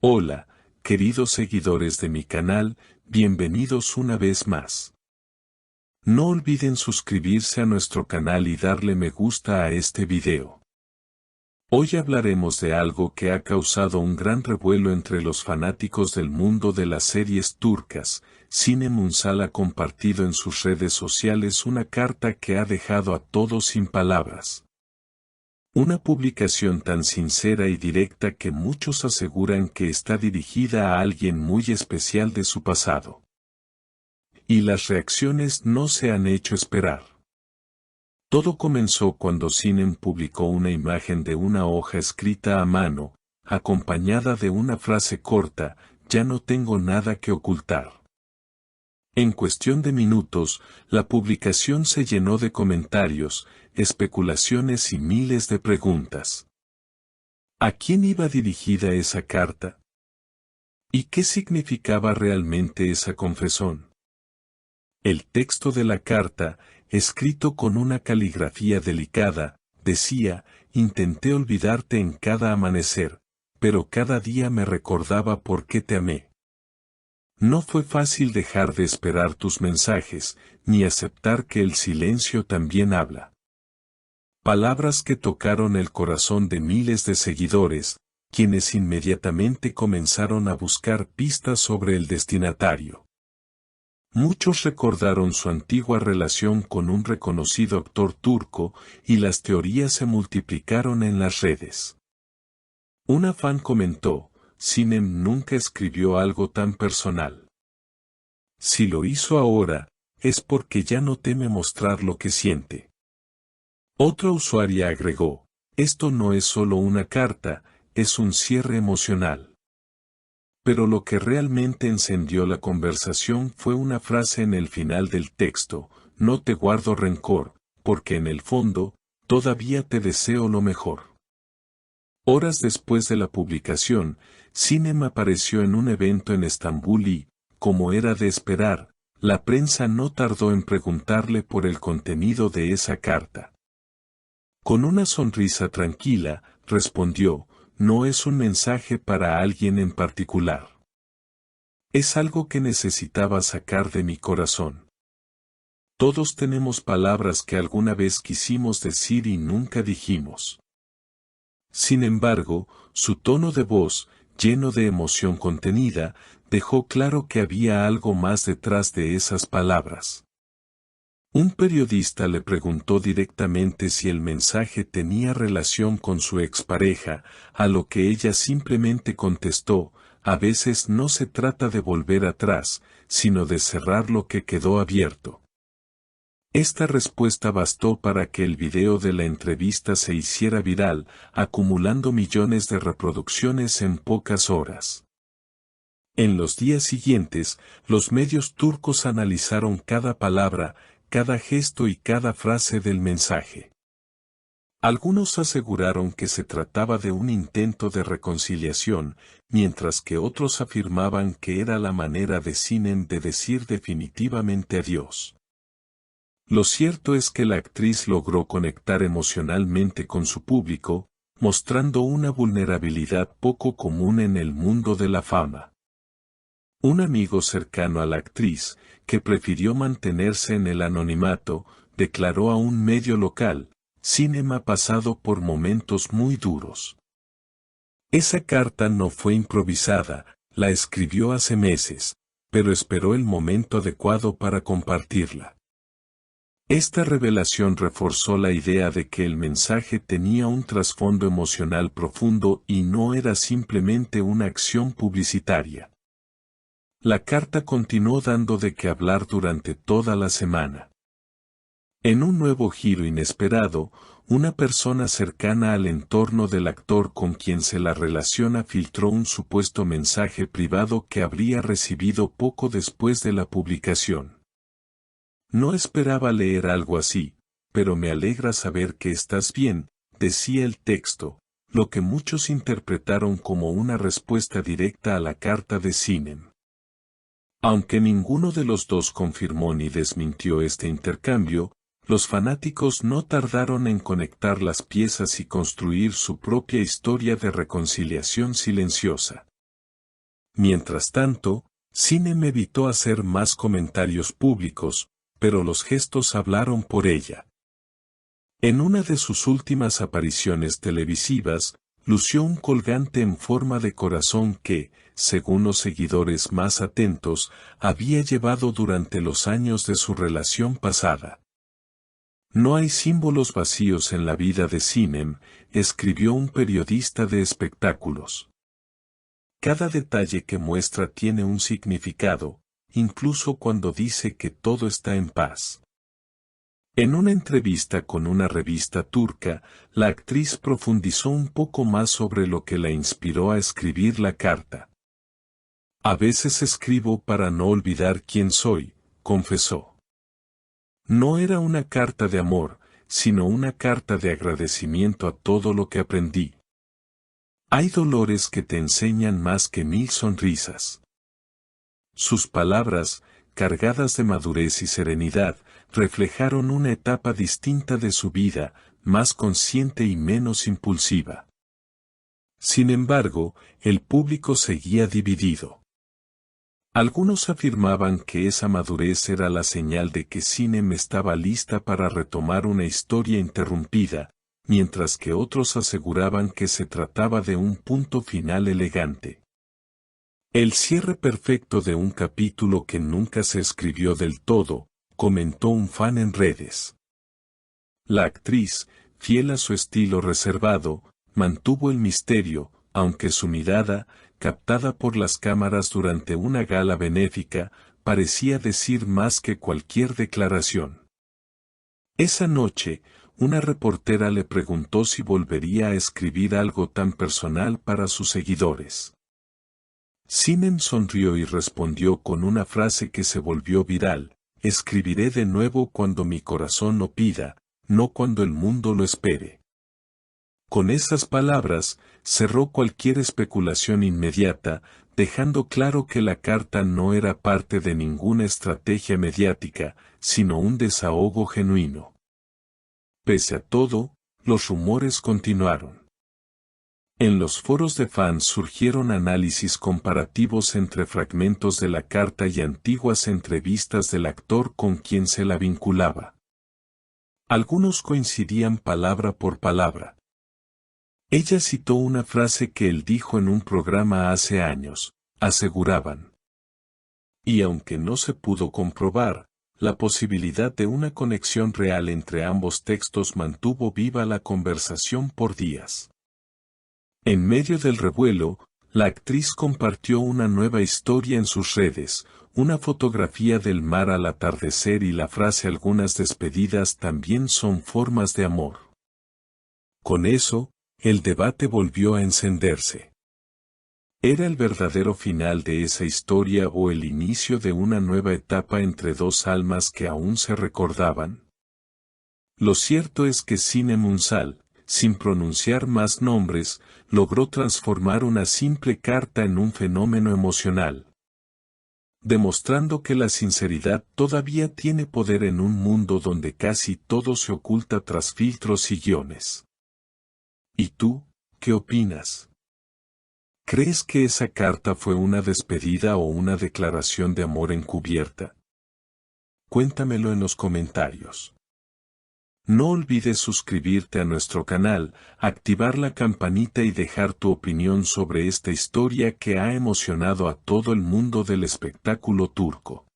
Hola, queridos seguidores de mi canal, bienvenidos una vez más. No olviden suscribirse a nuestro canal y darle me gusta a este video. Hoy hablaremos de algo que ha causado un gran revuelo entre los fanáticos del mundo de las series turcas. Sinem Ünsal ha compartido en sus redes sociales una carta que ha dejado a todos sin palabras. Una publicación tan sincera y directa que muchos aseguran que está dirigida a alguien muy especial de su pasado. Y las reacciones no se han hecho esperar. Todo comenzó cuando Sinem publicó una imagen de una hoja escrita a mano, acompañada de una frase corta: "Ya no tengo nada que ocultar". En cuestión de minutos, la publicación se llenó de comentarios, especulaciones y miles de preguntas. ¿A quién iba dirigida esa carta? ¿Y qué significaba realmente esa confesión? El texto de la carta, escrito con una caligrafía delicada, decía: "Intenté olvidarte en cada amanecer, pero cada día me recordaba por qué te amé. No fue fácil dejar de esperar tus mensajes, ni aceptar que el silencio también habla". Palabras que tocaron el corazón de miles de seguidores, quienes inmediatamente comenzaron a buscar pistas sobre el destinatario. Muchos recordaron su antigua relación con un reconocido actor turco, y las teorías se multiplicaron en las redes. Una fan comentó: "Sinem nunca escribió algo tan personal. Si lo hizo ahora, es porque ya no teme mostrar lo que siente". Otra usuaria agregó: "Esto no es solo una carta, es un cierre emocional". Pero lo que realmente encendió la conversación fue una frase en el final del texto: "No te guardo rencor, porque en el fondo, todavía te deseo lo mejor". Horas después de la publicación, Sinem apareció en un evento en Estambul y, como era de esperar, la prensa no tardó en preguntarle por el contenido de esa carta. Con una sonrisa tranquila, respondió: "No es un mensaje para alguien en particular. Es algo que necesitaba sacar de mi corazón. Todos tenemos palabras que alguna vez quisimos decir y nunca dijimos". Sin embargo, su tono de voz, lleno de emoción contenida, dejó claro que había algo más detrás de esas palabras. Un periodista le preguntó directamente si el mensaje tenía relación con su expareja, a lo que ella simplemente contestó: "A veces no se trata de volver atrás, sino de cerrar lo que quedó abierto". Esta respuesta bastó para que el video de la entrevista se hiciera viral, acumulando millones de reproducciones en pocas horas. En los días siguientes, los medios turcos analizaron cada palabra, cada gesto y cada frase del mensaje. Algunos aseguraron que se trataba de un intento de reconciliación, mientras que otros afirmaban que era la manera de Sinem de decir definitivamente adiós. Lo cierto es que la actriz logró conectar emocionalmente con su público, mostrando una vulnerabilidad poco común en el mundo de la fama. Un amigo cercano a la actriz, que prefirió mantenerse en el anonimato, declaró a un medio local: "Sinem ha pasado por momentos muy duros. Esa carta no fue improvisada, la escribió hace meses, pero esperó el momento adecuado para compartirla". Esta revelación reforzó la idea de que el mensaje tenía un trasfondo emocional profundo y no era simplemente una acción publicitaria. La carta continuó dando de qué hablar durante toda la semana. En un nuevo giro inesperado, una persona cercana al entorno del actor con quien se la relaciona filtró un supuesto mensaje privado que habría recibido poco después de la publicación. "No esperaba leer algo así, pero me alegra saber que estás bien", decía el texto, lo que muchos interpretaron como una respuesta directa a la carta de Sinem. Aunque ninguno de los dos confirmó ni desmintió este intercambio, los fanáticos no tardaron en conectar las piezas y construir su propia historia de reconciliación silenciosa. Mientras tanto, Sinem evitó hacer más comentarios públicos, pero los gestos hablaron por ella. En una de sus últimas apariciones televisivas, lució un colgante en forma de corazón que, según los seguidores más atentos, había llevado durante los años de su relación pasada. No hay símbolos vacíos en la vida de Sinem, escribió un periodista de espectáculos. Cada detalle que muestra tiene un significado, incluso cuando dice que todo está en paz. En una entrevista con una revista turca, la actriz profundizó un poco más sobre lo que la inspiró a escribir la carta. A veces escribo para no olvidar quién soy, confesó. No era una carta de amor, sino una carta de agradecimiento a todo lo que aprendí. Hay dolores que te enseñan más que 1000 sonrisas. Sus palabras, cargadas de madurez y serenidad, reflejaron una etapa distinta de su vida, más consciente y menos impulsiva. Sin embargo, el público seguía dividido. Algunos afirmaban que esa madurez era la señal de que Sinem estaba lista para retomar una historia interrumpida, mientras que otros aseguraban que se trataba de un punto final elegante. El cierre perfecto de un capítulo que nunca se escribió del todo, comentó un fan en redes. La actriz, fiel a su estilo reservado, mantuvo el misterio, aunque su mirada, captada por las cámaras durante una gala benéfica, parecía decir más que cualquier declaración. Esa noche, una reportera le preguntó si volvería a escribir algo tan personal para sus seguidores. Sinem sonrió y respondió con una frase que se volvió viral: escribiré de nuevo cuando mi corazón lo pida, no cuando el mundo lo espere. Con esas palabras, cerró cualquier especulación inmediata, dejando claro que la carta no era parte de ninguna estrategia mediática, sino un desahogo genuino. Pese a todo, los rumores continuaron. En los foros de fans surgieron análisis comparativos entre fragmentos de la carta y antiguas entrevistas del actor con quien se la vinculaba. Algunos coincidían palabra por palabra. Ella citó una frase que él dijo en un programa hace años, aseguraban. Y aunque no se pudo comprobar, la posibilidad de una conexión real entre ambos textos mantuvo viva la conversación por días. En medio del revuelo, la actriz compartió una nueva historia en sus redes, una fotografía del mar al atardecer y la frase algunas despedidas también son formas de amor. Con eso, el debate volvió a encenderse. ¿Era el verdadero final de esa historia o el inicio de una nueva etapa entre dos almas que aún se recordaban? Lo cierto es que Sinem Unsal, sin pronunciar más nombres, logró transformar una simple carta en un fenómeno emocional. Demostrando que la sinceridad todavía tiene poder en un mundo donde casi todo se oculta tras filtros y guiones. ¿Y tú, qué opinas? ¿Crees que esa carta fue una despedida o una declaración de amor encubierta? Cuéntamelo en los comentarios. No olvides suscribirte a nuestro canal, activar la campanita y dejar tu opinión sobre esta historia que ha emocionado a todo el mundo del espectáculo turco.